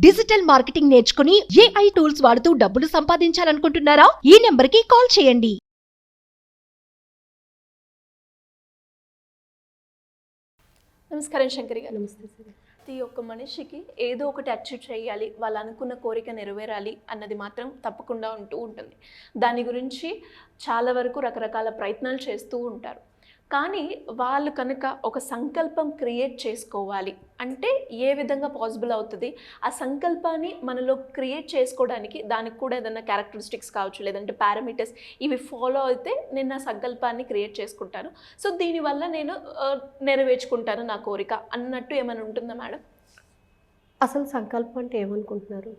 Digital marketing నేర్చుకుని AI tools వాడుతూ డబ్బులు సంపాదించాలనుకుంటున్నారా? ఈ నెంబర్కి కాల్ చేయండి. నమస్కారం శంకరి గారు. నమస్తే సార్. ప్రతి ఒక్క మనిషికి ఏదో ఒకటి అచీవ్ చేయాలి, వాళ్ళు అనుకున్న కోరిక నెరవేరాలి అన్నది మాత్రం తప్పకుండా ఉంటుంది. దాని గురించి చాలా వరకు రకరకాల ప్రయత్నాలు చేస్తూ ఉంటారు. కానీ వాళ్ళు కనుక ఒక సంకల్పం క్రియేట్ చేసుకోవాలి అంటే ఏ విధంగా పాసిబుల్ అవుతుంది? ఆ సంకల్పాన్ని మనలో క్రియేట్ చేసుకోవడానికి దానికి కూడా ఏదైనా క్యారెక్టరిస్టిక్స్ కావచ్చు, లేదంటే పారామీటర్స్ ఇవి ఫాలో అయితే నేను నా సంకల్పాన్ని క్రియేట్ చేసుకుంటాను, సో దీనివల్ల నేను నెరవేర్చుకుంటాను నా కోరిక అన్నట్టు ఏమైనా ఉంటుందా మేడం? అసలు సంకల్పం అంటే ఏమనుకుంటున్నారు?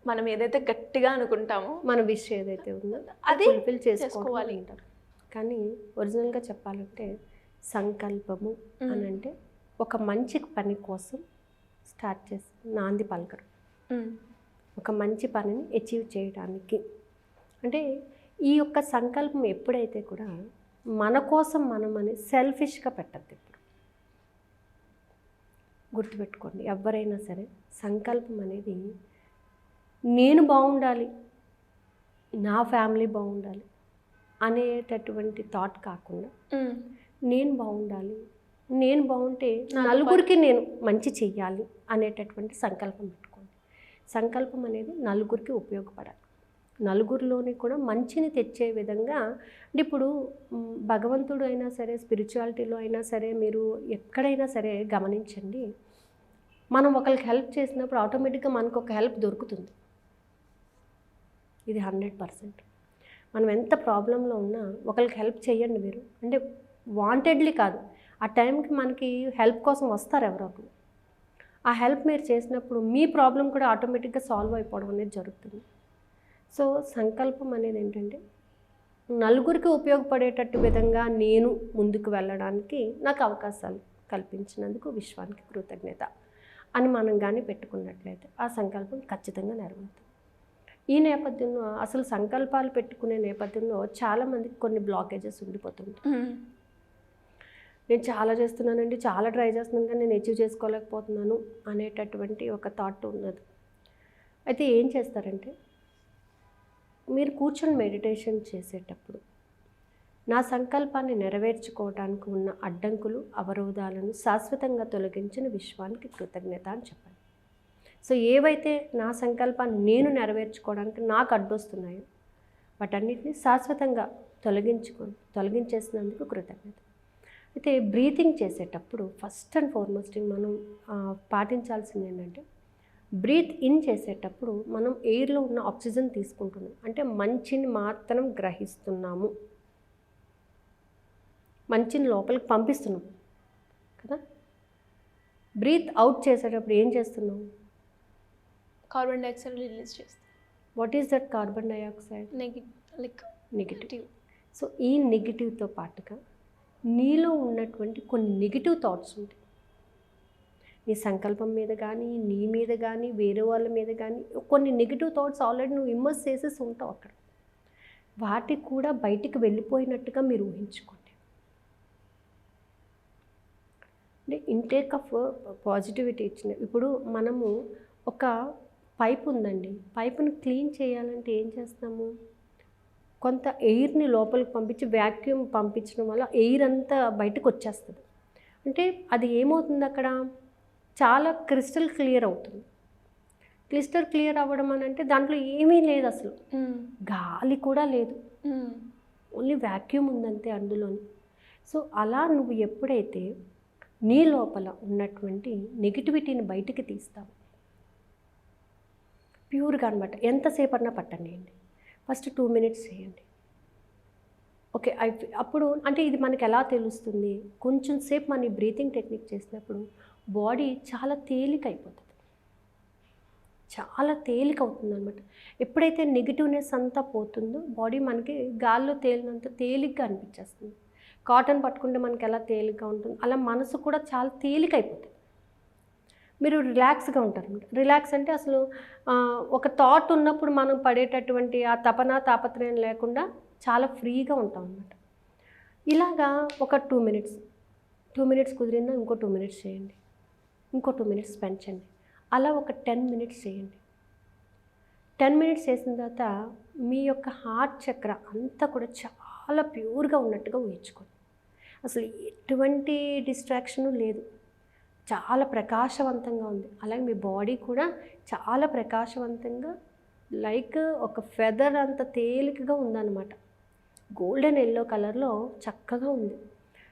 మనం ఏదైతే గట్టిగా అనుకుంటామో మన విష్ ఏదైతే ఉందో అది ఫుల్ఫిల్ చేసుకోవాలి చేసుకోవాలి. అంటారు. కానీ ఒరిజినల్గా చెప్పాలంటే సంకల్పము అని అంటే ఒక మంచి పని కోసం స్టార్ట్ చేసి నాంది పలకడం, ఒక మంచి పనిని అచీవ్ చేయడానికి. అంటే ఈ యొక్క సంకల్పం ఎప్పుడైతే కూడా మన కోసం మనం అని సెల్ఫిష్గా పెట్టద్దు. ఇప్పుడు గుర్తుపెట్టుకోండి, ఎవరైనా సరే సంకల్పం అనేది నేను బాగుండాలి, నా ఫ్యామిలీ బాగుండాలి అనేటటువంటి థాట్ కాకుండా నేను బాగుండాలి, నేను బాగుంటే నలుగురికి నేను మంచి చెయ్యాలి అనేటటువంటి సంకల్పం పెట్టుకోండి. సంకల్పం అనేది నలుగురికి ఉపయోగపడాలి, నలుగురిలోని కూడా మంచిని తెచ్చే విధంగా. అంటే ఇప్పుడు భగవంతుడు అయినా సరే, స్పిరిచువాలిటీలో అయినా సరే, మీరు ఎక్కడైనా సరే గమనించండి, మనం ఒకరికి హెల్ప్ చేసినప్పుడు ఆటోమేటిక్గా మనకు ఒక హెల్ప్ దొరుకుతుంది. ఇది 100%. మనం ఎంత ప్రాబ్లంలో ఉన్నా ఒకరికి హెల్ప్ చేయండి మీరు, అంటే వాంటెడ్లీ కాదు, ఆ టైంకి మనకి హెల్ప్ కోసం వస్తారు ఎవరో ఒకరు. ఆ హెల్ప్ మీరు చేసినప్పుడు మీ ప్రాబ్లం కూడా ఆటోమేటిక్గా సాల్వ్ అయిపోవడం అనేది జరుగుతుంది. సో సంకల్పం అనేది ఏంటంటే నలుగురికి ఉపయోగపడేటట్టు విధంగా నేను ముందుకు వెళ్ళడానికి నాకు అవకాశాలు కల్పించినందుకు విశ్వానికి కృతజ్ఞత అని మనం కానీ పెట్టుకున్నట్లయితే ఆ సంకల్పం ఖచ్చితంగా నెరవేరుతుంది. ఈ నేపథ్యంలో అసలు సంకల్పాలు పెట్టుకునే నేపథ్యంలో చాలామందికి కొన్ని బ్లాకేజెస్ ఉండిపోతుంటాయి. నేను చాలా చేస్తున్నానండి, చాలా ట్రై చేస్తున్నాను, కానీ నేను అచీవ్ చేసుకోలేకపోతున్నాను అనేటటువంటి ఒక థాట్ ఉన్నది. అయితే ఏం చేస్తారంటే, మీరు కూర్చొని మెడిటేషన్ చేసేటప్పుడు నా సంకల్పాన్ని నెరవేర్చుకోవడానికి ఉన్న అడ్డంకులు, అవరోధాలను శాశ్వతంగా తొలగించిన విశ్వానికి కృతజ్ఞత అని చెప్పండి. సో ఏవైతే నా సంకల్పాన్ని నేను నెరవేర్చుకోవడానికి నాకు అడ్డొస్తున్నాయో వాటన్నిటిని శాశ్వతంగా తొలగించేసినందుకు కృతజ్ఞత. అయితే బ్రీతింగ్ చేసేటప్పుడు ఫస్ట్ అండ్ ఫార్మోస్ట్ మనం పాటించాల్సింది ఏంటంటే, బ్రీత్ ఇన్ చేసేటప్పుడు మనం ఎయిర్లో ఉన్న ఆక్సిజన్ తీసుకుంటున్నాం, అంటే మంచిని మాత్రం గ్రహిస్తున్నాము, మంచిని లోపలికి పంపిస్తున్నాం కదా. బ్రీత్ అవుట్ చేసేటప్పుడు ఏం చేస్తున్నాం? కార్బన్ డైఆక్సైడ్ రిలీజ్ చేస్తాం. What is that carbon dioxide? Negative. So ఈ నెగిటివ్తో పాటుగా నీలో ఉన్నటువంటి కొన్ని నెగిటివ్ థాట్స్ ఉంటాయి. నీ సంకల్పం మీద కానీ, నీ మీద కానీ, వేరే వాళ్ళ మీద కానీ కొన్ని నెగిటివ్ థాట్స్ ఆల్రెడీ నువ్వు ఇమ్మర్స్ చేసేసి ఉంటావు అక్కడ. వాటికి కూడా బయటికి వెళ్ళిపోయినట్టుగా మీరు ఊహించుకోండి. అంటే ఇంటేక్ ఆఫ్ పాజిటివిటీ ఇచ్చిన ఇప్పుడు మనము ఒక పైప్ ఉందండి, పైపుని క్లీన్ చేయాలంటే ఏం చేస్తాము? కొంత ఎయిర్ని లోపలికి పంపించి వ్యాక్యూమ్ పంపించడం వల్ల ఎయిర్ అంతా బయటకు వచ్చేస్తుంది. అంటే అది ఏమవుతుంది, అక్కడ చాలా క్రిస్టల్ క్లియర్ అవుతుంది. క్రిస్టల్ క్లియర్ అవ్వడం అని అంటే దాంట్లో ఏమీ లేదు, అసలు గాలి కూడా లేదు, ఓన్లీ వ్యాక్యూమ్ ఉందంతే అందులోని. సో అలా నువ్వు ఎప్పుడైతే నీ లోపల ఉన్నటువంటి నెగిటివిటీని బయటికి తీస్తావు, ప్యూర్గా అనమాట, ఎంతసేపు అన్నా పట్టండి, ఫస్ట్ 2 minutes చేయండి. ఓకే, అప్పుడు అంటే ఇది మనకి ఎలా తెలుస్తుంది? కొంచెం సేపు మన బ్రీతింగ్ టెక్నిక్ చేసినప్పుడు బాడీ చాలా తేలిక అయిపోతుంది, చాలా తేలిక అవుతుంది అనమాట. ఎప్పుడైతే నెగిటివ్నెస్ అంతా పోతుందో బాడీ మనకి గాల్లో తేలినంత తేలిగ్గా అనిపించేస్తుంది. కాటన్ పట్టుకుంటే మనకి ఎలా తేలిగ్గా ఉంటుంది, అలా మనసు కూడా చాలా తేలిక అయిపోతుంది. మీరు రిలాక్స్గా ఉంటారు. రిలాక్స్ అంటే అసలు ఒక థాట్ ఉన్నప్పుడు మనం పడేటటువంటి ఆ తాపత్రయం లేకుండా చాలా ఫ్రీగా ఉంటాం అన్నమాట. ఇలాగా ఒక 2 minutes కుదిరిందా ఇంకో 2 minutes చేయండి. ఇంకో 2 మినిట్స్ పెంచండి. అలా ఒక 10 మినిట్స్ చేయండి. 10 మినిట్స్ చేసిన తర్వాత మీ యొక్క హార్ట్ చక్ర అంతా కూడా చాలా ప్యూర్గా ఉన్నట్టుగా ఊహించుకోండి. అసలు ఎటువంటి డిస్ట్రాక్షను లేదు, చాలా ప్రకాశవంతంగా ఉంది. అలాగే మీ బాడీ కూడా చాలా ప్రకాశవంతంగా లైక్ ఒక ఫెదర్ అంత తేలికగా ఉందన్నమాట. గోల్డెన్ ఎల్లో కలర్లో చక్కగా ఉంది.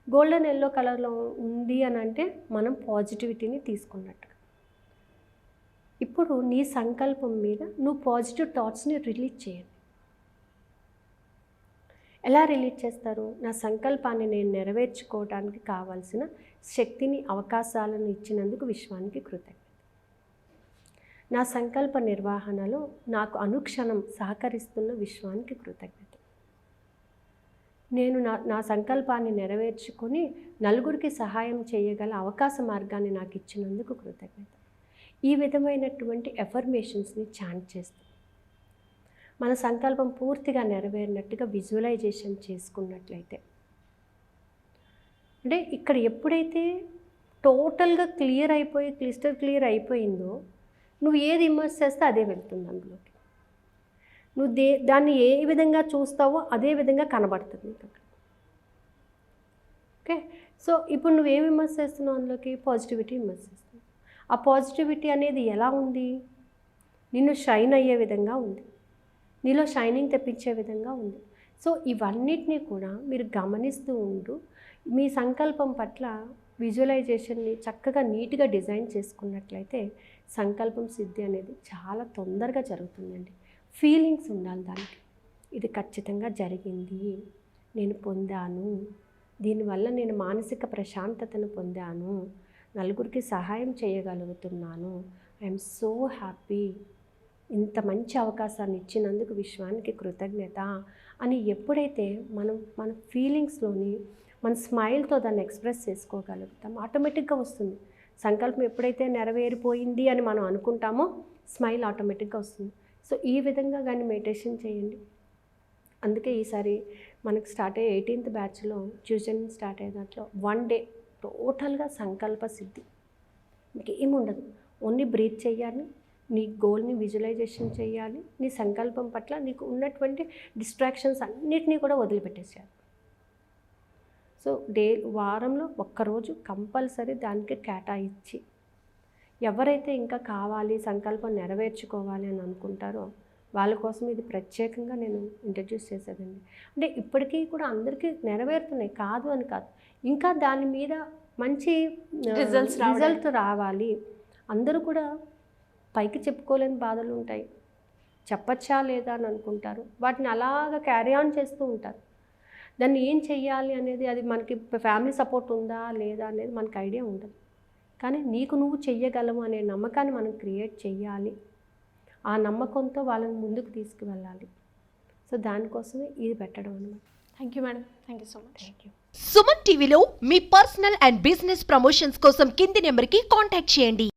గోల్డెన్ ఎల్లో కలర్లో ఉంది అని అంటే మనం పాజిటివిటీని తీసుకున్నట్టు. ఇప్పుడు నీ సంకల్పం మీద నువ్వు పాజిటివ్ థాట్స్ని రిలీజ్ చేయండి. ఎలా రిలీజ్ చేస్తారు? నా సంకల్పాన్ని నేను నెరవేర్చుకోవడానికి కావాల్సిన శక్తిని, అవకాశాలను ఇచ్చినందుకు విశ్వానికి కృతజ్ఞత. నా సంకల్ప నిర్వహణలో నాకు అనుక్షణం సహకరిస్తున్న విశ్వానికి కృతజ్ఞత. నేను నా సంకల్పాన్ని నెరవేర్చుకొని నలుగురికి సహాయం చేయగల అవకాశ మార్గాన్ని నాకు ఇచ్చినందుకు కృతజ్ఞత. ఈ విధమైనటువంటి ఎఫర్మేషన్స్ని చాంట్ చేస్తాం. మన సంకల్పం పూర్తిగా నెరవేరినట్టుగా విజువలైజేషన్ చేసుకున్నట్లయితే, అంటే ఇక్కడ ఎప్పుడైతే టోటల్గా క్లియర్ అయిపోయి క్లిస్టర్ క్లియర్ అయిపోయిందో, నువ్వు ఏది ఇమర్స్ చేస్తే అదే వెళ్తుంది అందులోకి. నువ్వు దాన్ని ఏ విధంగా చూస్తావో అదే విధంగా కనబడుతుంది నీకు అక్కడ. ఓకే, సో ఇప్పుడు నువ్వేమి ఇమర్స్ చేస్తున్నావు అందులోకి? పాజిటివిటీ ఇమర్స్ చేస్తున్నావు. ఆ పాజిటివిటీ అనేది ఎలా ఉంది? నిన్ను షైన్ అయ్యే విధంగా ఉంది, నీలో షైనింగ్ తెప్పించే విధంగా ఉంది. సో ఇవన్నిటినీ కూడా మీరు గమనిస్తూ ఉంటూ మీ సంకల్పం పట్ల విజువలైజేషన్ని చక్కగా నీట్గా డిజైన్ చేసుకున్నట్లయితే సంకల్పం సిద్ధి అనేది చాలా తొందరగా జరుగుతుందండి. ఫీలింగ్స్ ఉండాలి దానికి. ఇది ఖచ్చితంగా జరిగింది, నేను పొందాను, దీనివల్ల నేను మానసిక ప్రశాంతతను పొందాను, నలుగురికి సహాయం చేయగలుగుతున్నాను, ఐఎమ్ సో హ్యాపీ, ఇంత మంచి అవకాశాన్ని ఇచ్చినందుకు విశ్వానికి కృతజ్ఞత అని ఎప్పుడైతే మన ఫీలింగ్స్లోని మన స్మైల్తో దాన్ని ఎక్స్ప్రెస్ చేసుకోగలుగుతాం, ఆటోమేటిక్గా వస్తుంది. సంకల్పం ఎప్పుడైతే నెరవేరిపోయింది అని మనం అనుకుంటామో స్మైల్ ఆటోమేటిక్గా వస్తుంది. సో ఈ విధంగా కానీ మెడిటేషన్ చేయండి. అందుకే ఈసారి మనకు స్టార్ట్ అయ్యే 18th బ్యాచ్లో ట్యూషన్ స్టార్ట్ అయ్యే దాంట్లో 1 డే టోటల్గా సంకల్ప సిద్ధి. మీకు ఏముండదు, ఓన్లీ బ్రీత్ చేయాలి, నీ గోల్ని విజువలైజేషన్ చేయాలి, నీ సంకల్పం పట్ల నీకు ఉన్నటువంటి డిస్ట్రాక్షన్స్ అన్నిటినీ కూడా వదిలిపెట్టేసేయాలి. సో వారంలో ఒక్కరోజు కంపల్సరీ దానికి కేటాయించి, ఎవరైతే ఇంకా కావాలి సంకల్పం నెరవేర్చుకోవాలి అని అనుకుంటారో వాళ్ళ కోసం ఇది ప్రత్యేకంగా నేను ఇంట్రడ్యూస్ చేసేదండి. అంటే ఇప్పటికీ కూడా అందరికీ నెరవేరుతున్నాయి, కాదు అని కాదు, ఇంకా దాని మీద మంచి రిజల్ట్ రావాలి. అందరూ కూడా పైకి చెప్పుకోలేని బాధలు ఉంటాయి, చెప్పచ్చా లేదా అని అనుకుంటారు, వాటిని అలాగా క్యారీ ఆన్ చేస్తూ ఉంటారు. దాన్ని ఏం చెయ్యాలి అనేది, అది మనకి ఫ్యామిలీ సపోర్ట్ ఉందా లేదా అనేది మనకు ఐడియా ఉండదు. కానీ నీకు నువ్వు చెయ్యగలవు అనే నమ్మకాన్ని మనం క్రియేట్ చెయ్యాలి. ఆ నమ్మకంతో వాళ్ళని ముందుకు తీసుకువెళ్ళాలి. సో దానికోసమే ఇది పెట్టడం అన్నమాట. Thank you madam, thank you so much. Thank you. Suman టీవీలో మీ పర్సనల్ అండ్ బిజినెస్ ప్రమోషన్స్ కోసం కింది నెంబర్కి కాంటాక్ట్ చేయండి.